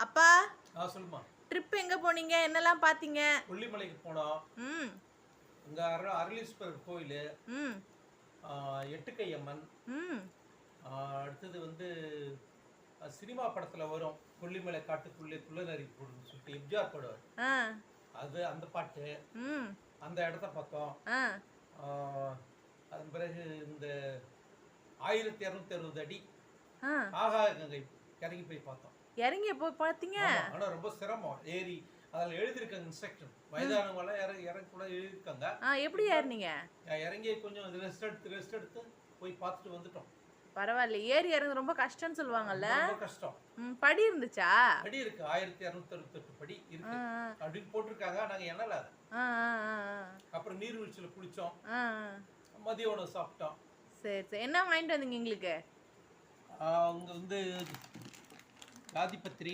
அப்பா சொல்லுமா. ட்ரிப் எங்க போனீங்க? என்னெல்லாம் பாத்தீங்க? கொல்லிமலைக்கு போனோம். ம் அங்க அருளீஸ்வரர் கோயில், ம் எட்டுக்கை அம்மன். ம் அடுத்தது வந்து சினிமா படத்துல வரும், கொல்லிமலை காட்டுக்குள்ளே குள்ளநரி போடுன்னு சொல்லிட்டு எம்ஜிஆர் பாடுவார். ஆ அது அந்த பாட்டு. ம் அந்த இடத்த பார்த்தோம். ஆ அதன் பிறகு இந்த 1260 அடி ஆ ஆகாய கங்கை இறங்கி போய் பார்த்தோம். இறங்கி போய் பாத்தீங்க? ஆனா ரொம்ப சிரமம். ஏறி அதில் எழுதியிருக்காங்க இன்ஸ்ட்ரக்ஷன், வயதானவங்களாம் இறங்க கூட எழுதியிருக்காங்க. எப்படி ஏறினீங்க? இறங்கி கொஞ்சம் ரெஸ்ட் எடுத்து போய் பார்த்துட்டு வந்துட்டோம். பரவாயில்ல, ஏறி இறங்குறது ரொம்ப கஷ்டம்னு சொல்லுவாங்கல்ல. ரொம்ப கஷ்டம். படி இருந்துச்சா? படி இருக்கு, 1268 படி இருக்கு அப்படின்னு போட்டிருக்காங்க. நாங்க எண்ணல. அப்புறம் நீர்வீழ்ச்சியில குளிச்சோம், மதிய உணவு சாப்பிட்டோம். சரி சரி, என்ன வாங்கிட்டு வந்தீங்க எங்களுக்கு? அங்க வந்து ஜாதிபத்திரி,